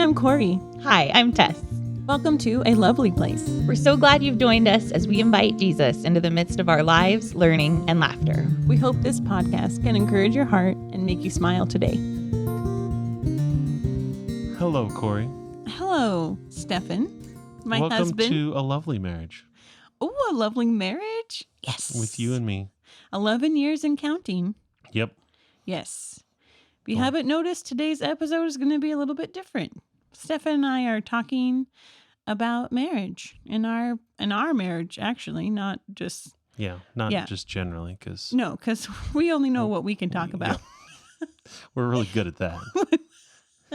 I'm Corrie. Hi, I'm Tess. Welcome to A Lovely Place. We're so glad you've joined us as we invite Jesus into the midst of our lives, learning, and laughter. We hope this podcast can encourage your heart and make you smile today. Hello, Corrie. Hello, Stephan, my Welcome husband. to A Lovely Marriage. Oh, a lovely marriage? Yes. With you and me. 11 years and counting. Yep. Yes. If you haven't noticed, today's episode is going to be a little bit different. Stephan and I are talking about marriage in our marriage, actually, not just... Not just generally, because... No, because we only know what we can talk about. Yeah. We're really good at that.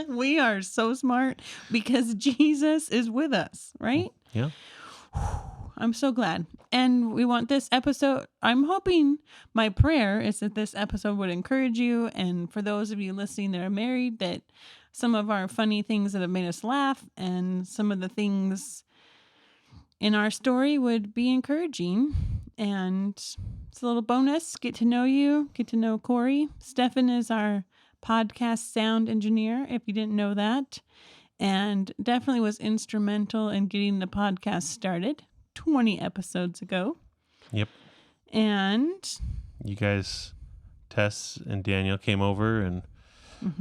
We are so smart because Jesus is with us, right? Yeah. I'm so glad. And we want this episode, I'm hoping, my prayer is that this episode would encourage you. And for those of you listening that are married, that some of our funny things that have made us laugh and some of the things in our story would be encouraging. And it's a little bonus. Get to know you. Get to know Corrie. Stephan is our podcast sound engineer, if you didn't know that. And definitely was instrumental in getting the podcast started 20 episodes ago. Yep. And You guys, Tess and Daniel, came over, and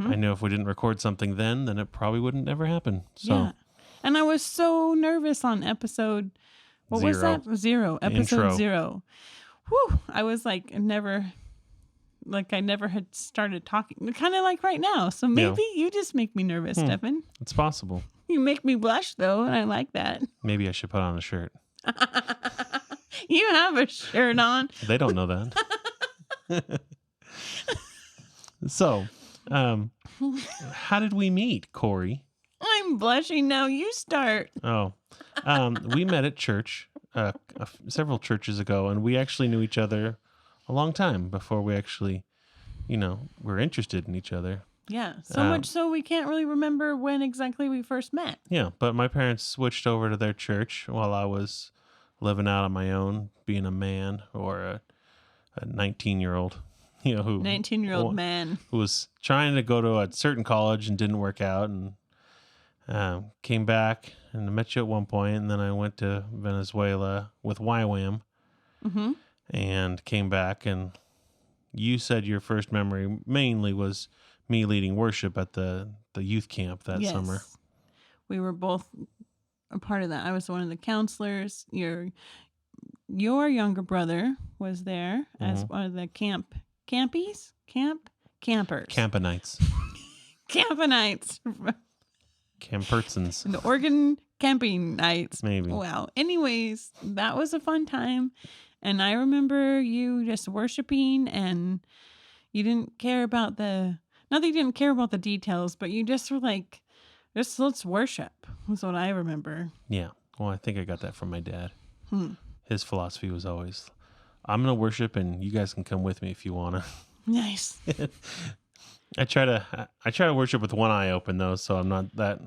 I know if we didn't record something then it probably wouldn't ever happen. So. yeah. And I was so nervous on episode, what was that? Episode 0. Whew. I was like, I never had started talking, kind of like right now. So maybe you just make me nervous, Stephan. It's possible. You make me blush, though, and I like that. Maybe I should put on a shirt. You have a shirt on. They don't know that. So, how did we meet, Corrie? I'm blushing now. You start. Oh, we met at church several churches ago, and we actually knew each other a long time before we actually, were interested in each other. Yeah, so much so we can't really remember when exactly we first met. Yeah, but my parents switched over to their church while I was living out on my own, being a man, or a 19-year-old, 19-year-old man who was trying to go to a certain college and didn't work out, and came back and I met you at one point, and then I went to Venezuela with YWAM, and came back, and you said your first memory mainly was me leading worship at the youth camp that summer. We were both a part of that. I was one of the counselors. Your younger brother was there as one of the campers. Campanites. Campanites. Campertsons. The Oregon camping nights. Maybe. Wow. Anyways, that was a fun time. And I remember you just worshiping, and you didn't care about not that you didn't care about the details, but you just were like, let's worship, was what I remember. Yeah. Well, I think I got that from my dad. His philosophy was always, I'm going to worship and you guys can come with me if you want to. Nice. I try to worship with one eye open, though, so I'm not that...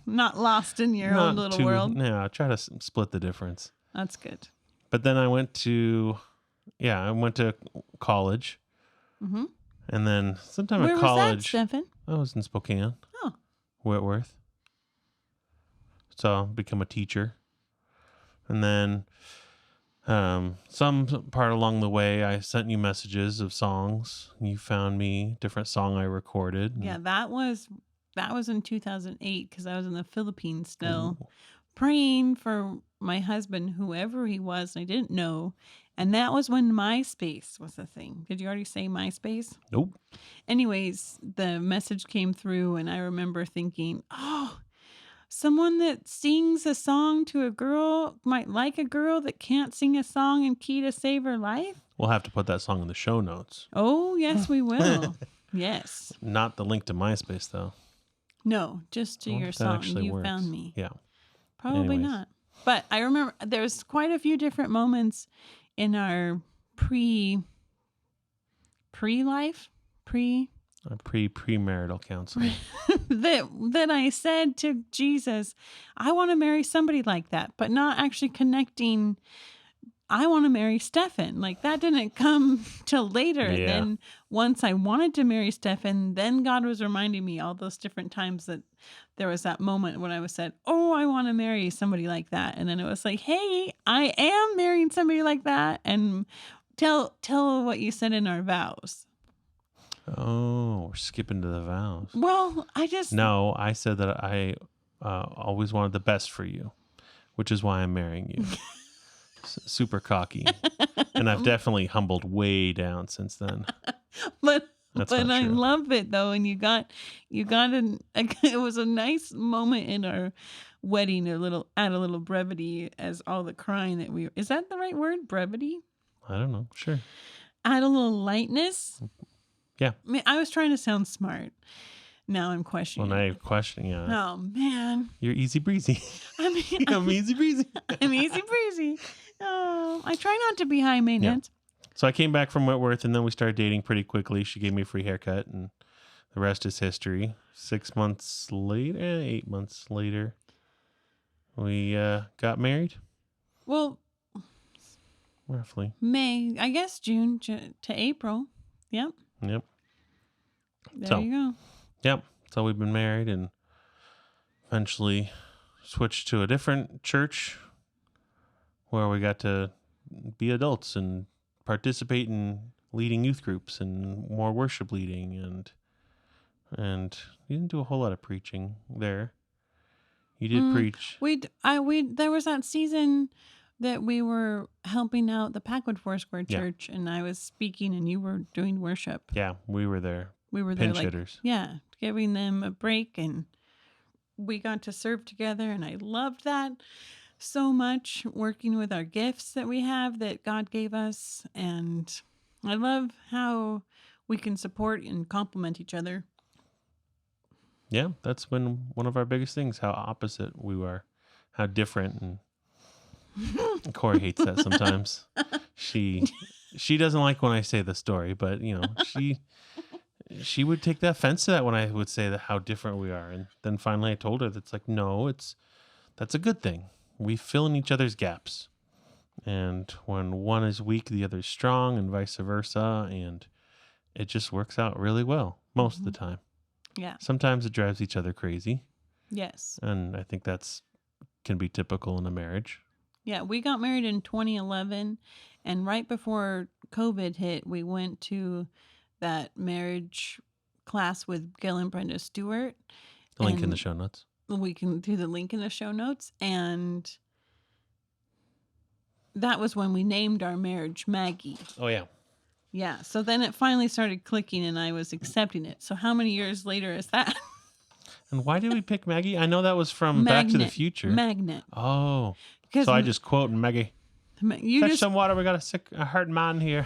not lost in your own little world. Yeah, I try to split the difference. That's good. But then I went to college. Mm-hmm. And then sometime Where at college... Where was that, Stephan? I was in Spokane. Oh. Whitworth. So, become a teacher. And then some part along the way, I sent you messages of songs. You found me different song I recorded. Yeah, that was in 2008 because I was in the Philippines still, praying for my husband, whoever he was. I didn't know. And that was when MySpace was a thing. Did you already say MySpace? Nope. Anyways, the message came through, and I remember thinking, someone that sings a song to a girl might like a girl that can't sing a song in key to save her life. We'll have to put that song in the show notes. Oh, yes, we will. Yes. Not the link to MySpace, though. No, just to your song. You found me. Yeah. Probably not. But I remember there's quite a few different moments in our premarital counseling that I said to Jesus, I want to marry somebody like that, but not actually connecting I want to marry Stephan. Like that didn't come till later. Yeah. Then once I wanted to marry Stephan, then God was reminding me all those different times that there was that moment when I was said, oh, I want to marry somebody like that. And then it was like, hey, I am marrying somebody like that. And tell what you said in our vows. Oh, we're skipping to the vows. Well, I just... No, I said that I always wanted the best for you, which is why I'm marrying you. Super cocky. And I've definitely humbled way down since then. But That's but not I true. love it though, and you got it was a nice moment in our wedding, add a little brevity as all the crying that is that the right word, brevity? I don't know. Sure. Add a little lightness. Yeah. I mean, I was trying to sound smart. Now I'm questioning. Well, now you're questioning. Oh man, You're easy breezy. I mean, I'm easy breezy. I'm easy breezy. Oh, I try not to be high maintenance. So I came back from Whitworth, and then we started dating pretty quickly. She gave me a free haircut, and the rest is history. 8 months later, we got married. Well, Roughly. May, I guess June to April. Yep. Yep. There you go. Yep. So we've been married and eventually switched to a different church where we got to be adults and participate in leading youth groups and more worship leading and you didn't do a whole lot of preaching there. You did preach. There was that season that we were helping out the Packwood Foursquare Church, and I was speaking, and you were doing worship. Yeah, we were there. We were there, pinch hitters. Yeah, giving them a break, and we got to serve together, and I loved that so much, working with our gifts that we have that God gave us, and I love how we can support and complement each other. Yeah, that's been one of our biggest things, how opposite we were, how different. And Corrie hates that sometimes. She doesn't like when I say the story, but she would take the offense to that when I would say that how different we are. And then finally I told her that's like, no, that's a good thing. We fill in each other's gaps. And when one is weak, the other is strong, and vice versa. And it just works out really well most of the time. Yeah. Sometimes it drives each other crazy. Yes. And I think can be typical in a marriage. Yeah, we got married in 2011, and right before COVID hit, we went to that marriage class with Gil and Brenda Stewart. The link in the show notes. We can do the link in the show notes. And that was when we named our marriage Maggie. Oh, yeah. Yeah, so then it finally started clicking, and I was accepting it. So how many years later is that? And why did we pick Maggie? I know that was from Back to the Future. Magnet. Oh. So I just quote Maggie. Fetch some water. We got a hurt man here.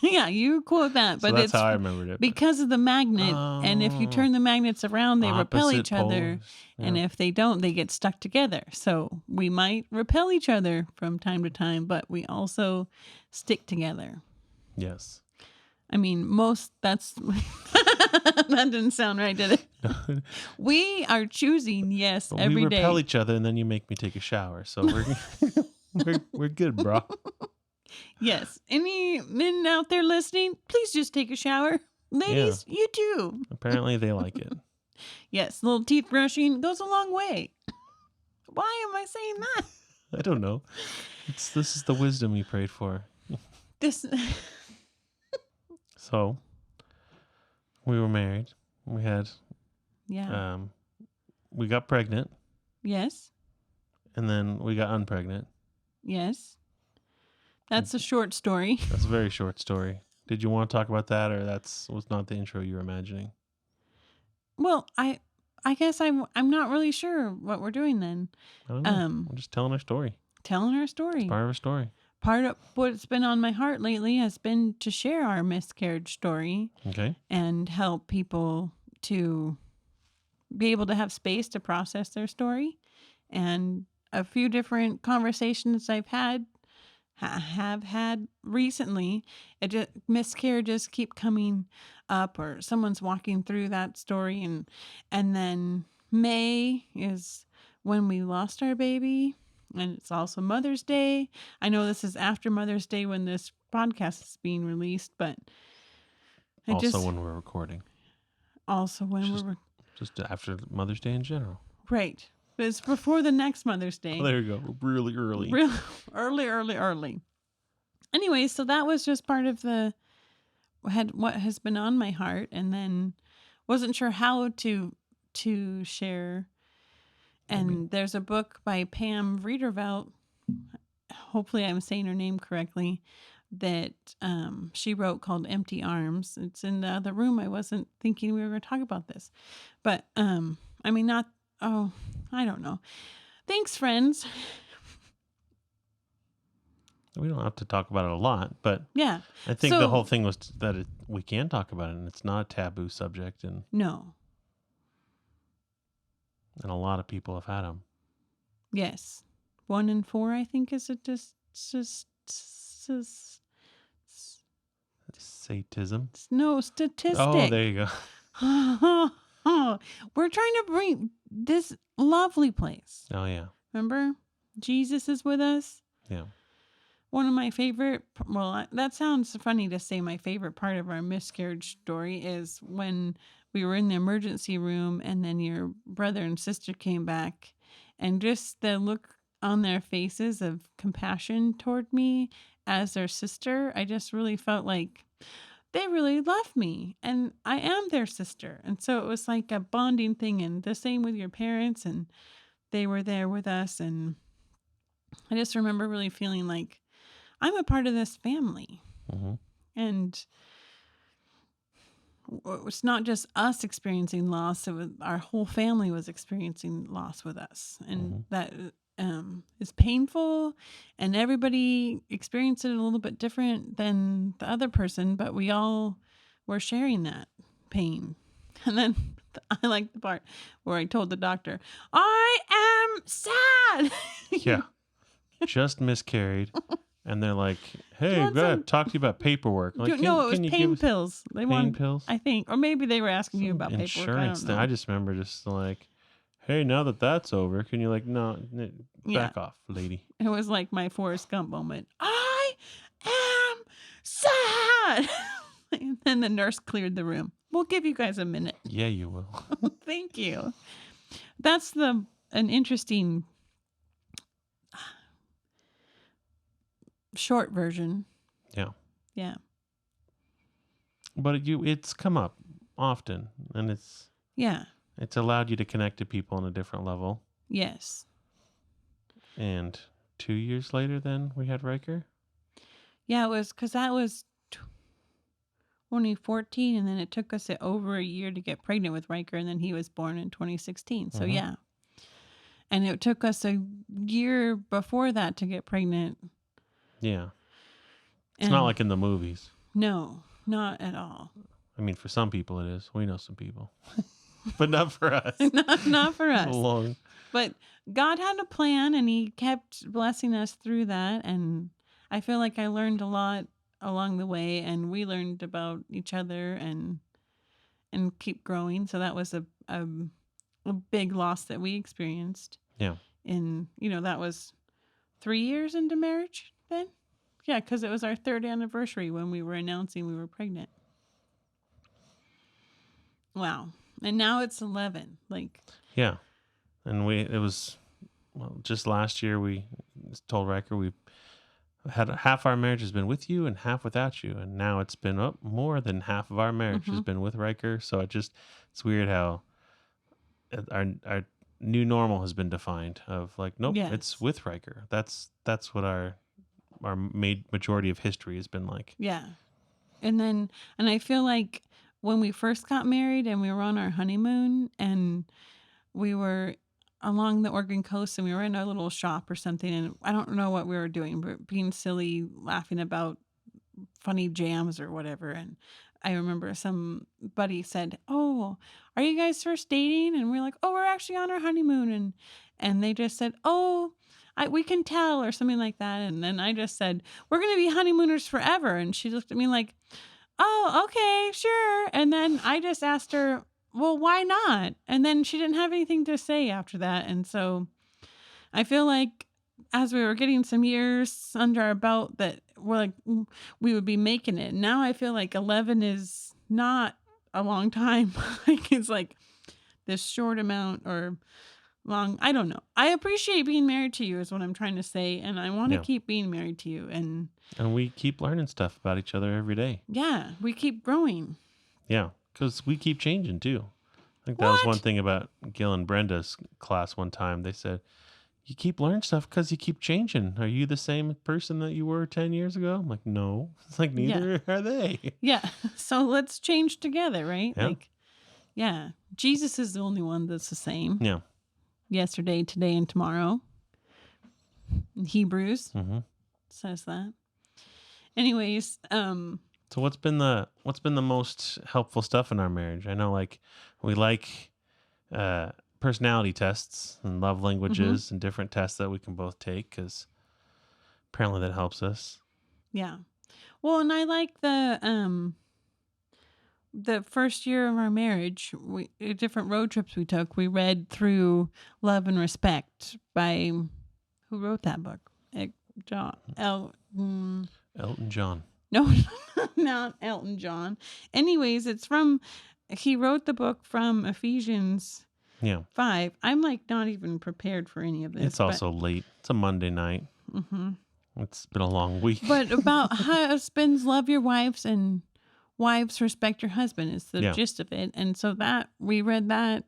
Yeah, you quote that, but so that's it's how I remembered it. Because of the magnet, and if you turn the magnets around, they repel each other, Yeah. and if they don't, they get stuck together. So we might repel each other from time to time, but we also stick together. Yes. I mean, that didn't sound right, did it? We are choosing yes every day. We repel each other, and then you make me take a shower. So we're good, bro. Yes. Any men out there listening, please just take a shower. Ladies, you too. Apparently they like it. Yes, a little teeth brushing goes a long way. Why am I saying that? I don't know. This is the wisdom you prayed for. So, we were married. We had, we got pregnant. Yes. And then we got unpregnant. Yes. That's a short story. That's a very short story. Did you want to talk about that, or was not the intro you were imagining? Well, I guess I'm not really sure what we're doing then. I don't know. We're just telling our story. Telling our story. It's part of our story. Part of what's been on my heart lately has been to share our miscarriage story. Okay. And help people to be able to have space to process their story. And a few different conversations I've had recently, miscarriages keep coming up, or someone's walking through that story, and then May is when we lost our baby, And it's also Mother's Day. I know this is after Mother's Day when this podcast is being released, but when we're recording. Also when we're... Just after Mother's Day in general. Right. But it's before the next Mother's Day. Oh, there you go. Really early. Early. Anyway, so that was just part of what has been on my heart, and then wasn't sure how to share. And there's a book by Pam Riedervelt, hopefully I'm saying her name correctly, that she wrote called Empty Arms. It's in the other room. I wasn't thinking we were going to talk about this. But, I don't know. Thanks, friends. We don't have to talk about it a lot, but yeah, I think the whole thing was that we can talk about it, and it's not a taboo subject. And no. And a lot of people have had them. Yes. 1 in 4, I think, is it just Satanism? No, statistic. Oh, there you go. We're trying to bring this lovely place. Oh, yeah. Remember? Jesus is with us. Yeah. One of my favorite, that sounds funny to say my favorite part of our miscarriage story is when we were in the emergency room and then your brother and sister came back, and just the look on their faces of compassion toward me as their sister. I just really felt like they really love me and I am their sister. And so it was like a bonding thing, and the same with your parents, and they were there with us. And I just remember really feeling like I'm a part of this family. Mm-hmm. And it's not just us experiencing loss. It was our whole family was experiencing loss with us. And that is painful, and everybody experienced it a little bit different than the other person, but we all were sharing that pain. And then I like the part where I told the doctor, I am sad. Yeah. Just miscarried. And they're like, hey, we got to talk to you about paperwork. Like, it was pain pills. Pain pills? I think. Or maybe they were asking you about paperwork. Insurance thing. I just remember just like, hey, now that that's over, can you back off, lady? It was like my Forrest Gump moment. I am sad. And then the nurse cleared the room. We'll give you guys a minute. Yeah, you will. Thank you. That's an interesting short version. Yeah. Yeah. But it's come up often, and it's allowed you to connect to people on a different level. Yes. And 2 years later, then we had Riker. Yeah, it was because that was 2014, and then it took us over a year to get pregnant with Riker, and then he was born in 2016. So yeah, and it took us a year before that to get pregnant. Yeah, it's not like in the movies. No, not at all. I mean, for some people it is. We know some people, but not for us. not for us. Long. But God had a plan, and He kept blessing us through that. And I feel like I learned a lot along the way, and we learned about each other and keep growing. So that was a big loss that we experienced. Yeah. That was 3 years into marriage then. Yeah, because it was our 3rd anniversary when we were announcing we were pregnant. Wow. And now it's 11. Yeah. And just last year we told Riker we had half our marriage has been with you and half without you. And now it's been more than half of our marriage has been with Riker. So it's weird how our new normal has been defined of like, nope, it's with Riker. That's what our majority of history has been like. Yeah. And I feel like when we first got married and we were on our honeymoon and we were along the Oregon coast and we were in a little shop or something, and I don't know what we were doing, but being silly, laughing about funny jams or whatever. And I remember somebody said, oh, are you guys first dating? And we're like, oh, we're actually on our honeymoon. And they just said, oh, we can tell, or something like that. And then I just said, we're going to be honeymooners forever. And she looked at me like, oh, okay, sure. And then I just asked her, well, why not? And then she didn't have anything to say after that. And so I feel like as we were getting some years under our belt that we're like, we would be making it. Now I feel like 11 is not a long time. Like it's like this short amount or long. I don't know. I appreciate being married to you is what I'm trying to say. And I want to Yeah. keep being married to you. And we keep learning stuff about each other every day. yeah, we keep growing. Yeah, because we keep changing too. I think that was one What? thing about Gil and Brenda's class one time. They said, you keep learning stuff because you keep changing. Are you the same person that you were 10 years ago? I'm like, no. It's like, neither are they. Yeah. So let's change together, right? Yeah. Like, yeah. Jesus is the only one that's the same. Yeah. Yesterday, today, and tomorrow. In Hebrews says that. Anyways, So what's been the most helpful stuff in our marriage? I know, like, we like personality tests and love languages and different tests that we can both take because apparently that helps us. yeah. Well, and I like the first year of our marriage, different road trips we took. We read through Love and Respect by who wrote that book? Elton John. No, not Elton John. Anyways, he wrote the book from Ephesians 5. I'm like not even prepared for any of this. It's also late. It's a Monday night. It's been a long week. But about husbands love your wives and wives respect your husband is the gist of it. And so that we read that.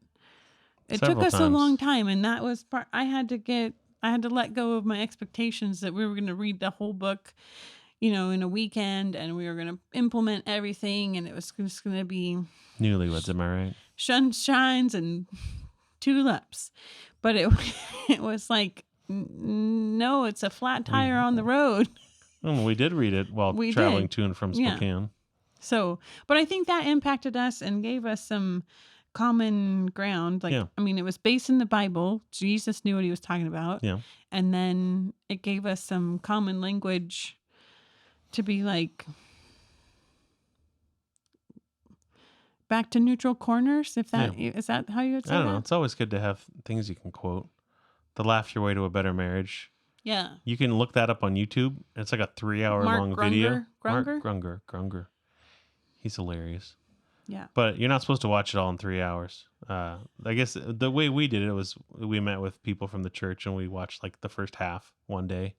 It took us a long time, and that was part. I had to let go of my expectations that we were going to read the whole book, in a weekend, and we were going to implement everything, and it was just going to be newlyweds. Am I right? Sunshines and tulips, but it was like, no, it's a flat tire on the road. We did read it while traveling to and from Spokane. Yeah. So, but I think that impacted us and gave us some common ground. Like, I mean, it was based in the Bible. Jesus knew what he was talking about. Yeah. And then it gave us some common language to be like back to neutral corners. Is that how you would say I don't know. that? It's always good to have things you can quote. The Laugh Your Way to a Better Marriage. Yeah. You can look that up on YouTube. It's like a 3-hour long video. Mark Grunger. He's hilarious. Yeah. But you're not supposed to watch it all in 3 hours. I guess the way we did it was we met with people from the church and we watched like the first half one day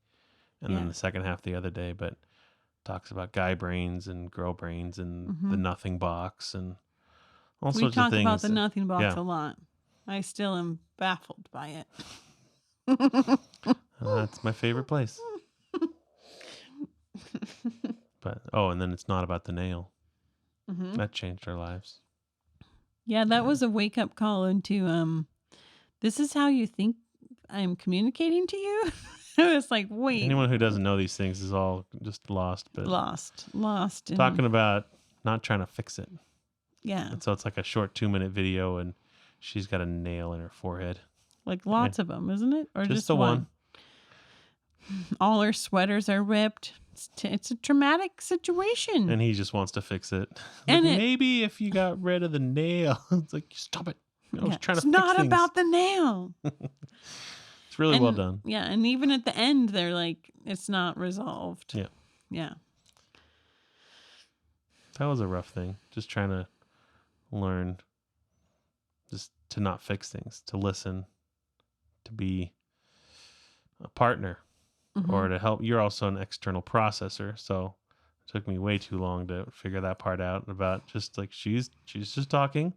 and then the second half the other day. But talks about guy brains and girl brains and the nothing box and all sorts of things. We talk about the nothing box a lot. I still am baffled by it. That's my favorite place. But and then it's not about the nail. That changed our lives. Yeah, that was a wake up call into this is how you think I'm communicating to you. It was like, wait. Anyone who doesn't know these things is all just lost. But lost. Talking about not trying to fix it. Yeah. And so it's like a short 2-minute video, and she's got a nail in her forehead. Like lots of them, isn't it? Or just the one. All her sweaters are ripped. It's a traumatic situation. And he just wants to fix it. And like, maybe if you got rid of the nail. It's like, stop it. I was trying to fix things. It's not about the nail. It's really well done. Yeah, and even at the end, they're like, it's not resolved. Yeah. Yeah. That was a rough thing. Just trying to learn just to not fix things, to listen, to be a partner, or to help. You're also an external processor, so it took me way too long to figure that part out about just like she's just talking.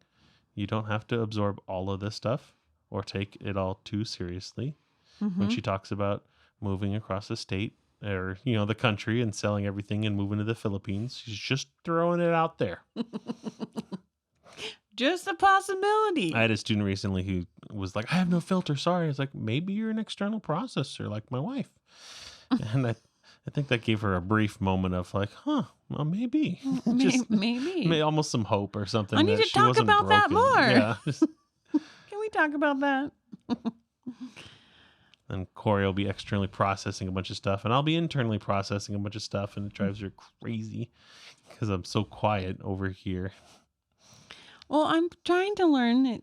You don't have to absorb all of this stuff or take it all too seriously. When she talks about moving across the state or, the country and selling everything and moving to the Philippines, she's just throwing it out there. Just a possibility. I had a student recently who was like, I have no filter. Sorry. I was like, maybe you're an external processor like my wife. And I think that gave her a brief moment of like, well, maybe. Maybe. Almost some hope or something. I need to talk about that more. Yeah. Can we talk about that? And Corrie will be externally processing a bunch of stuff, and I'll be internally processing a bunch of stuff, and it drives her crazy because I'm so quiet over here. Well, I'm trying to learn.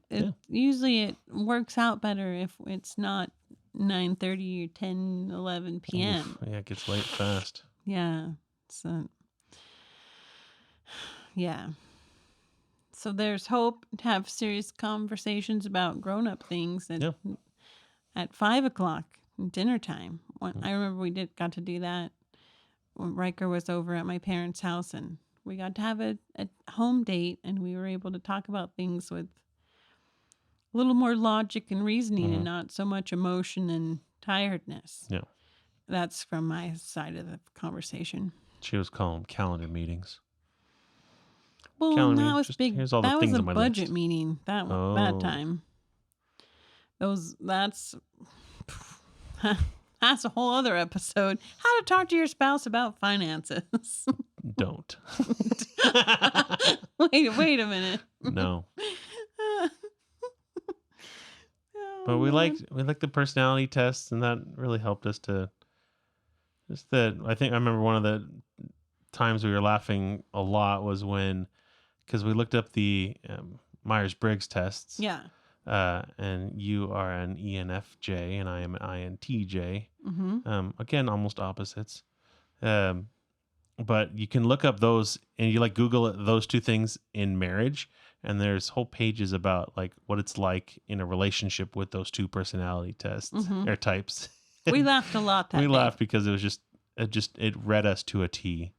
Usually it works out better if it's not 9:30 or 10, 11 p.m. Oof, yeah, it gets late fast. Yeah. So, yeah. So there's hope to have serious conversations about grown-up things at 5 o'clock dinner time. I remember we got to do that when Riker was over at my parents' house, and we got to have a home date, and we were able to talk about things with a little more logic and reasoning and not so much emotion and tiredness. Yeah. That's from my side of the conversation. She was calling calendar meetings. Well, Calendar that meeting, was just big. here's all the That was things a on my budget list. meeting that time. That's a whole other episode. How to talk to your spouse about finances. Don't. Wait a minute. No. Oh, But we man. liked the personality tests, and that really helped us to just that. I think I remember one of the times we were laughing a lot was because we looked up the Myers-Briggs tests. Yeah. And you are an ENFJ and I am an INTJ. Again, almost opposites. But you can look up those and you Google those two things in marriage, and there's whole pages about what it's like in a relationship with those two personality tests or types. We laughed a lot that We day. laughed because it was it read us to a T.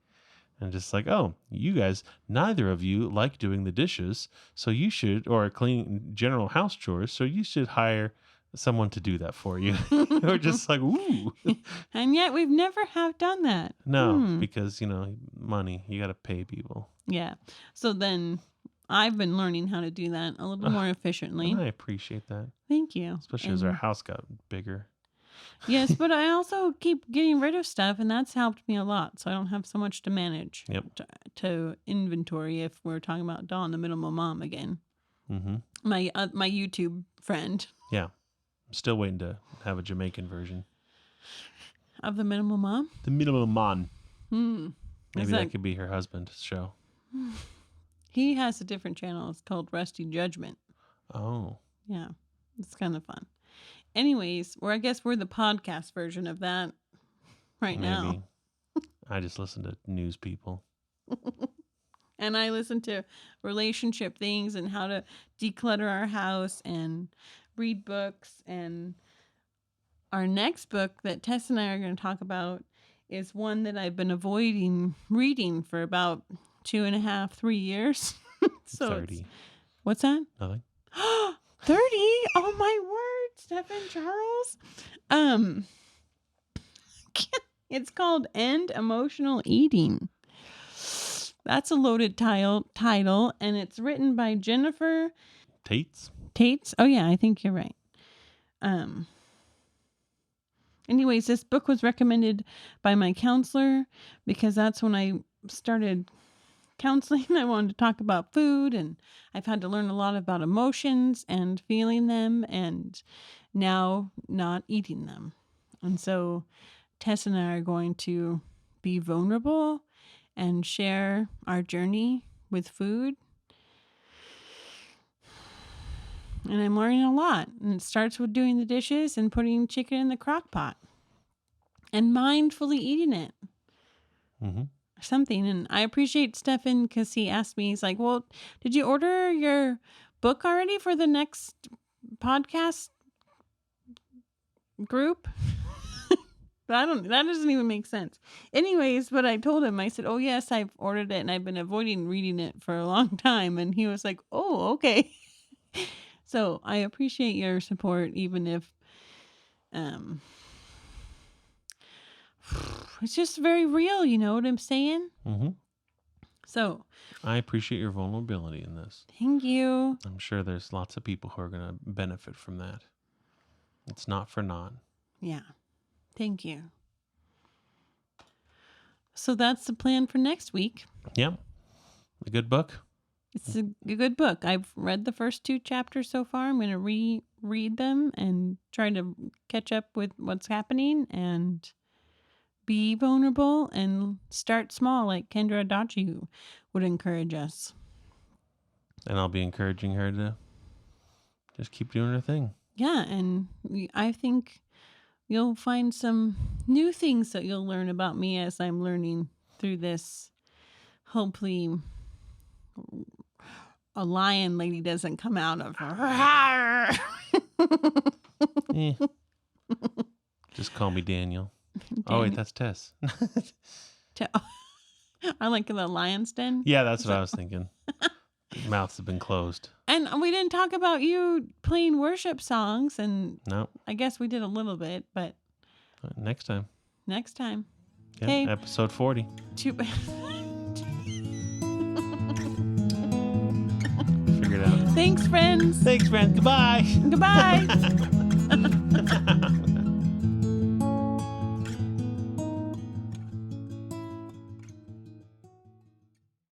And just oh, you guys, neither of you like doing the dishes, so you should, or clean general house chores, so you should hire someone to do that for you. We're just ooh. And yet we've never have done that. No, because, money, you got to pay people. Yeah. So then I've been learning how to do that a little more efficiently. And I appreciate that. Thank you. Especially as our house got bigger. Yes, but I also keep getting rid of stuff, and that's helped me a lot. So I don't have so much to manage to inventory if we're talking about Dawn, the minimal mom again. Mm-hmm. My YouTube friend. Yeah. I'm still waiting to have a Jamaican version. Of the minimal mom? The minimal mom. Maybe that that could be her husband's show. He has a different channel. It's called Rusty Judgment. Oh. Yeah. It's kind of fun. Anyways, I guess we're the podcast version of that now. I just listen to news people. And I listen to relationship things and how to declutter our house and read books. And our next book that Tess and I are going to talk about is one that I've been avoiding reading for about 2.5, 3 years. So 30. What's that? Nothing. 30? Oh my word, Stephen Charles. It's called End Emotional Eating. That's a loaded title, and it's written by Jennifer Tates. Oh yeah, I think you're right. Anyways, this book was recommended by my counselor because that's when I started counseling. I wanted to talk about food, and I've had to learn a lot about emotions and feeling them, and now not eating them. And so Tess and I are going to be vulnerable and share our journey with food. And I'm learning a lot. And it starts with doing the dishes and putting chicken in the crock pot and mindfully eating it. Mm-hmm. Something. And I appreciate Stephan because he asked me, he's like, well, did you order your book already for the next podcast group? That doesn't even make sense. Anyways, but I told him, I said, oh yes, I've ordered it and I've been avoiding reading it for a long time. And he was like, oh, okay. So I appreciate your support, even if it's just very real. You know what I'm saying? Mm-hmm. So I appreciate your vulnerability in this. Thank you. I'm sure there's lots of people who are going to benefit from that. It's not for naught. Yeah. Thank you. So that's the plan for next week. Yeah. A good book. It's a good book. I've read the first 2 chapters so far. I'm going to reread them and try to catch up with what's happening and be vulnerable and start small like Kendra Adachi would encourage us. And I'll be encouraging her to just keep doing her thing. Yeah, and I think you'll find some new things that you'll learn about me as I'm learning through this. Hopefully, a lion lady doesn't come out of her. Eh. Just call me Daniel. Oh, wait, that's Tess. I like the lion's den. Yeah, that's what I was thinking. Mouths have been closed. And we didn't talk about you playing worship songs, and No. I guess we did a little bit, but Next time. next time. Yeah, Hey. episode 40. Figure Figure it out. Thanks, friends. Thanks, friend. Goodbye. Goodbye.